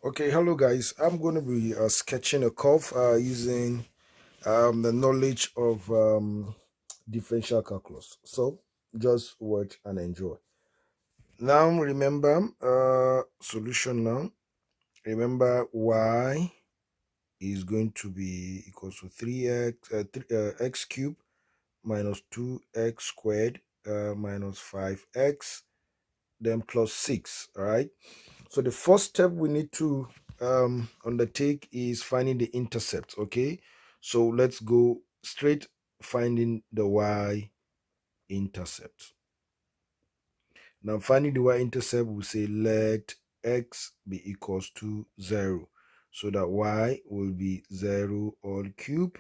Okay, hello guys. I'm going to be sketching a curve using the knowledge of differential calculus. So just watch and enjoy. Now remember solution now. Remember y is going to be equals to 3x cubed minus 2x squared minus 5x then plus 6. All right. So the first step we need to undertake is finding the intercept. Okay, so let's go straight finding the y-intercept. Now finding the y-intercept, we say let x be equals to 0. So that y will be 0 all cubed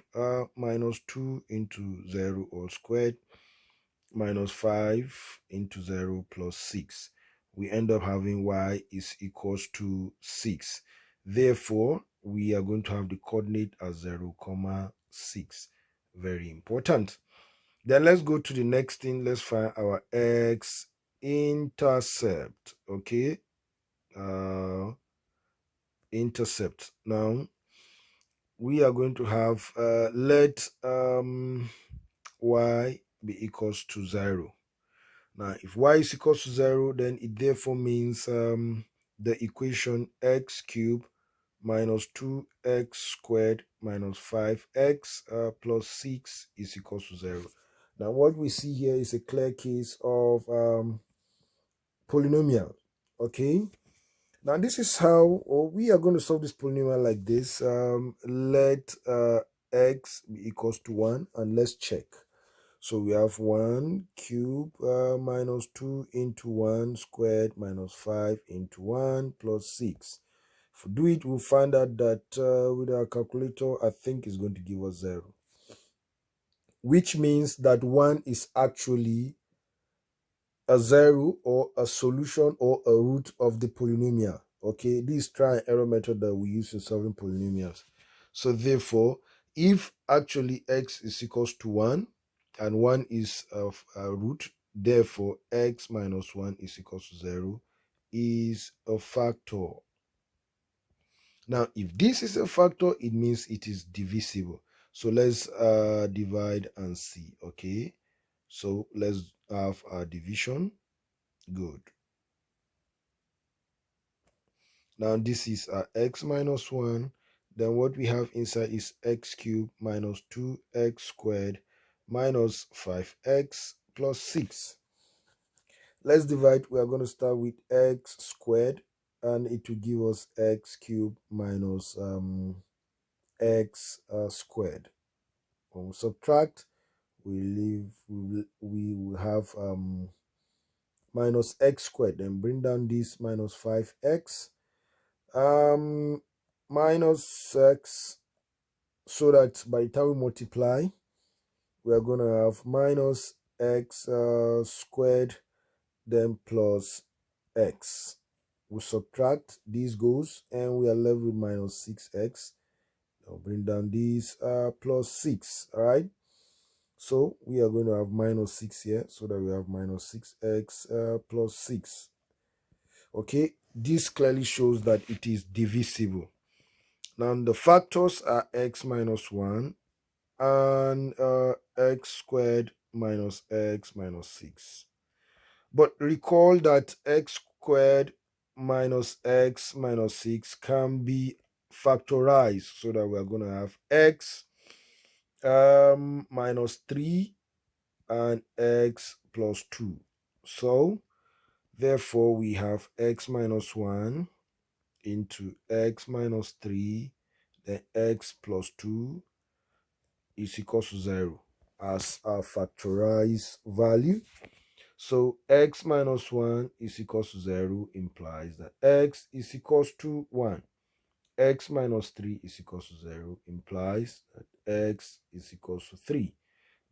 minus 2 into 0 all squared minus 5 into 0 plus 6. We end up having y is equals to 6. Therefore, we are going to have the coordinate as 0, 6. Very important. Then let's go to the next thing. Let's find our x-intercept. Okay. Intercept. Now, we are going to have let y be equals to 0. Now, if y is equals to 0, then it therefore means the equation x cubed minus 2x squared minus 5x plus 6 is equals to 0. Now, what we see here is a clear case of polynomial. Okay. Now, this is how we are going to solve this polynomial like this. Let x be equals to 1, and let's check. So we have 1 cube minus 2 into 1 squared minus 5 into 1 plus 6. If we do it, we'll find out that with our calculator, I think it's going to give us 0. Which means that 1 is actually a 0 or a solution or a root of the polynomial. Okay, this is try and error method that we use in solving polynomials. So therefore, if actually x is equals to 1 and 1 is a root, therefore x minus 1 is equals to 0 is a factor. Now, if this is a factor, it means it is divisible. So let's divide and see. Okay, so let's have our division. Good. Now this is x minus 1. Then what we have inside is x cubed minus 2x squared minus 5x plus 6. Let's divide. We are going to start with x squared, and it will give us x cubed minus x squared. When we subtract, we will have minus x squared. Then bring down this minus 5x minus x, so that by the time we multiply, we are going to have minus x squared then plus x. We subtract, this goes, and we are left with minus 6x. I'll bring down this plus 6. All right, so we are going to have minus 6 here, so that we have minus 6x plus 6. Okay, this clearly shows that it is divisible. Now the factors are x minus 1 and x squared minus x minus 6. But recall that x squared minus x minus 6 can be factorized, so that we are going to have x minus 3 and x plus 2. So therefore we have x minus 1 into x minus 3, then x plus 2 is equals to 0 as our factorized value. So x minus 1 is equals to 0 implies that x is equals to 1. X minus 3 is equals to 0 implies that x is equals to 3.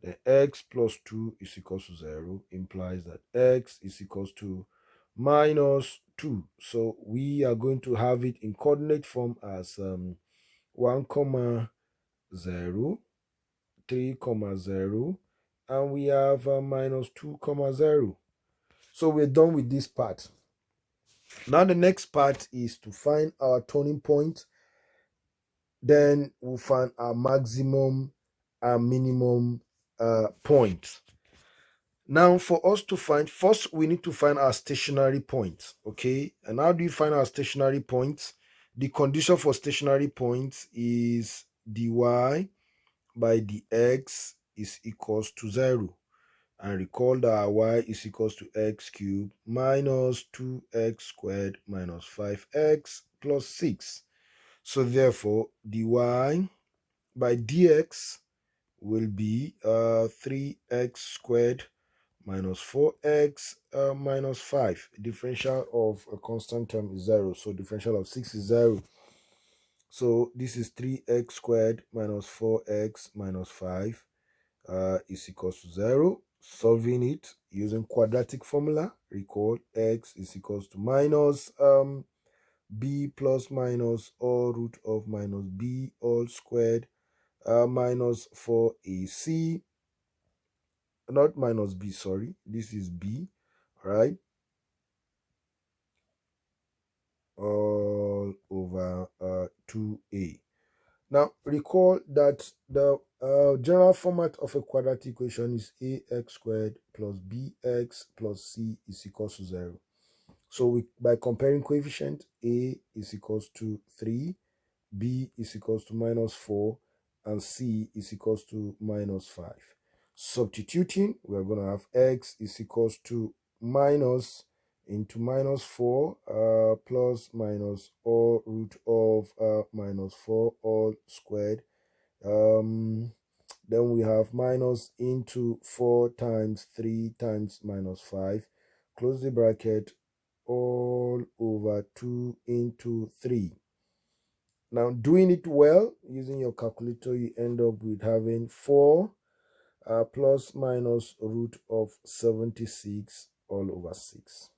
Then x plus 2 is equals to 0 implies that x is equals to minus 2. So we are going to have it in coordinate form as 1 comma 0, 3 comma 0, and we have minus 2 comma 0. So we're done with this part. Now the next part is to find our turning point. Then we'll find our maximum and minimum point. Now for us to find, first we need to find our stationary point. Okay, and how do you find our stationary point? The condition for stationary points is dy by dx is equals to 0. And recall that y is equals to x cubed minus 2x squared minus 5x plus 6. So therefore, dy by dx will be 3x squared minus 4x minus 5. Differential of a constant term is 0. So differential of 6 is 0. So this is 3x squared minus 4x minus 5 is equals to 0. Solving it using quadratic formula, recall x is equals to minus b plus minus all root of minus b all squared minus 4ac, not minus b, sorry, this is b, right, all over 2a. Now recall that the general format of a quadratic equation is ax squared plus bx plus c is equals to 0. So by comparing coefficient, a is equals to 3, b is equals to minus 4, and c is equals to minus 5. Substituting, we're going to have x is equals to minus into minus 4 plus minus all root of minus 4 all squared. Then we have minus into 4 times 3 times minus 5. Close the bracket, all over 2 into 3. Now, doing it well, using your calculator, you end up with having 4 plus minus root of 76 all over 6.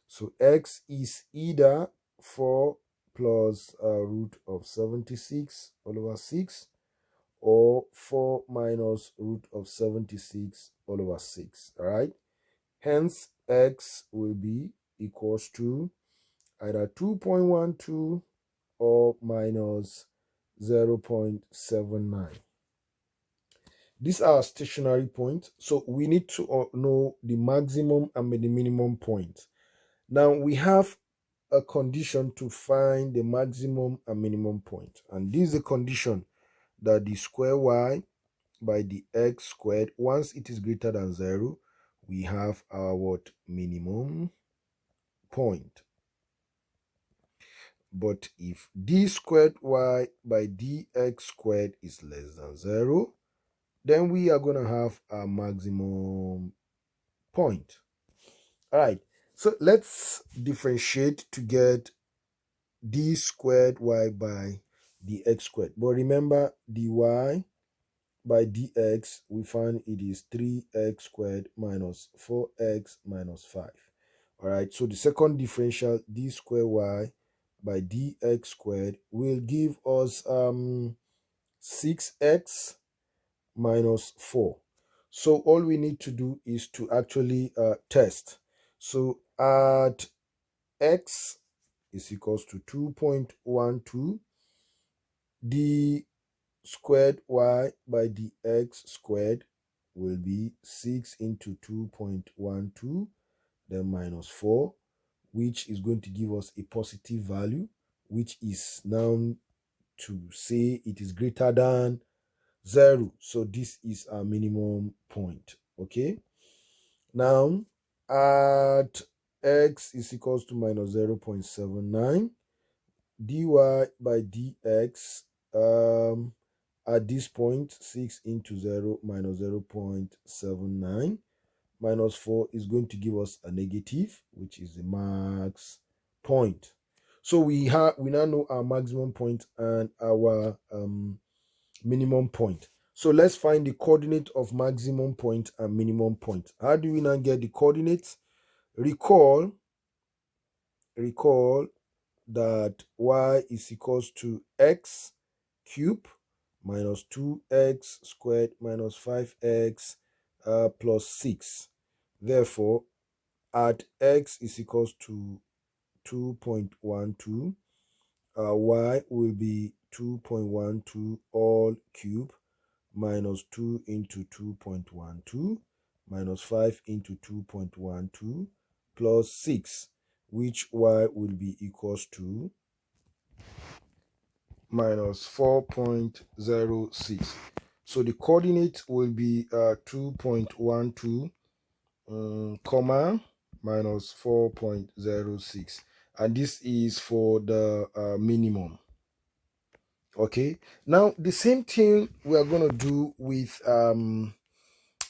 So x is either 4 plus root of 76 all over 6 or 4 minus root of 76 all over 6. All right. Hence, x will be equals to either 2.12 or minus 0.79. These are stationary points, so we need to know the maximum and the minimum point. Now we have a condition to find the maximum and minimum point, and this is a condition that the square y by the x squared, once it is greater than 0, we have our what? Minimum point. But if d squared y by dx squared is less than 0, then we are going to have a maximum point. All right, so let's differentiate to get d squared y by dx squared. But remember, dy by dx, we find it is 3x squared minus 4x minus 5. All right, so the second differential, d squared y by dx squared, will give us 6x minus 4. So all we need to do is to actually test. So at x is equals to 2.12, d squared y by dx squared will be 6 into 2.12, then minus 4, which is going to give us a positive value, which is now to say it is greater than 0. So this is our minimum point. Okay. Now at x is equals to minus 0.79, dy by dx at this point, 6 into 0 minus 0.79 minus 4 is going to give us a negative, which is the max point. So we now know our maximum point and our minimum point. So let's find the coordinate of maximum point and minimum point. How do we now get the coordinates? Recall that y is equals to x cubed minus 2x squared minus 5x plus 6. Therefore, at x is equals to 2.12. Y will be 2.12 all cube minus 2 into 2.12 minus 5 into 2.12 plus 6, which y will be equals to minus 4.06. So the coordinate will be 2.12 comma minus 4.06, and this is for the minimum. Okay, now the same thing we are going to do with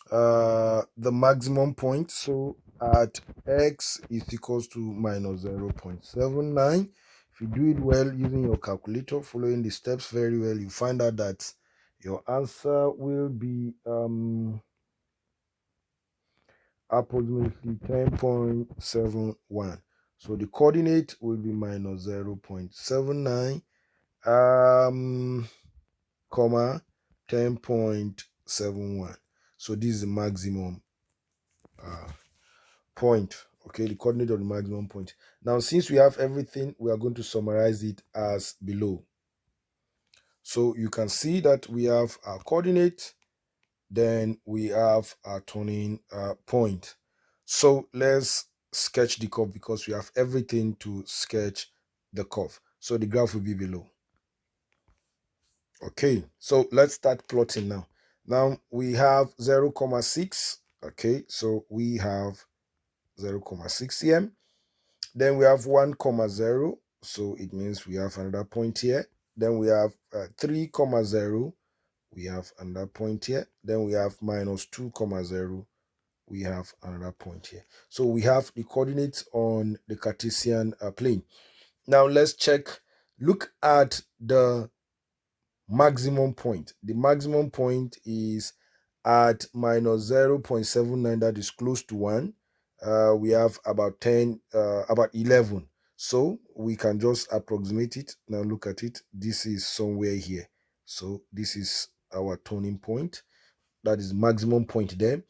the maximum point. So at x is equals to minus 0.79, if you do it well using your calculator, following the steps very well, you find out that your answer will be approximately 10.71. So the coordinate will be minus 0.79 comma 10.71. So this is the maximum point. Okay, the coordinate of the maximum point. Now, since we have everything, we are going to summarize it as below. So you can see that we have our coordinate, then we have our turning point. So let's sketch the curve because we have everything to sketch the curve. So the graph will be below. Okay, so let's start plotting now. Now we have 0.6. Okay, so we have 0.6 here. Then we have 1.0, so it means we have another point here. Then we have 3.0, we have another point here. Then we have minus 2.0, we have another point here. So we have the coordinates on the Cartesian plane. Now let's check. Look at the maximum point. The maximum point is at minus 0.79, that is close to 1. We have about 10, about 11. So we can just approximate it. Now look at it. This is somewhere here. So this is our turning point. That is maximum point there.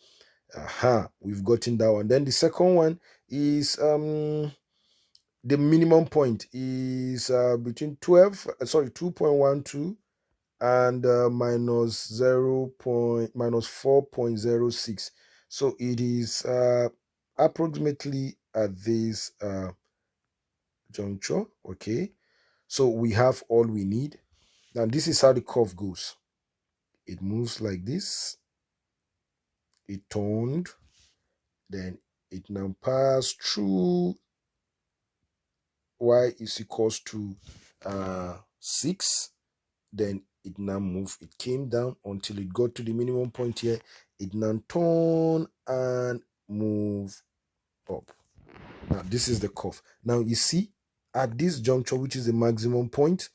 We've gotten that one. Then the second one is the minimum point is between 2.12 and minus 4.06. So it is approximately at this juncture. Okay, so we have all we need. Now this is how the curve goes. It moves like this, it turned, then it now passed through y is equals to 6. Then it now moved, it came down until it got to the minimum point here. It now turned and move up. Now this is the curve. Now you see at this juncture, which is the maximum point,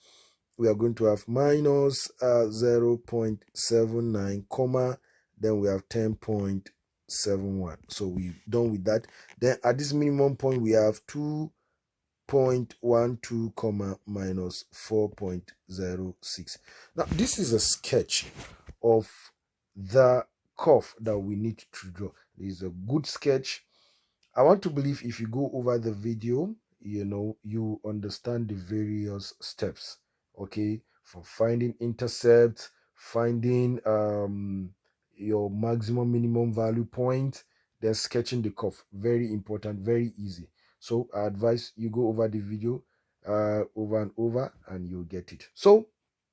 we are going to have minus 0.79 comma, then we have 10.71. So we're done with that. Then at this minimum point, we have 2.12 comma minus 4.06. Now this is a sketch of the curve that we need to draw. This is a good sketch. I want to believe if you go over the video, you understand the various steps. Okay, from finding intercept, finding your maximum minimum value point, then sketching the curve. Very important, very easy. So I advise you go over the video over and over and you'll get it. So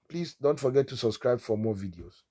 please don't forget to subscribe for more videos.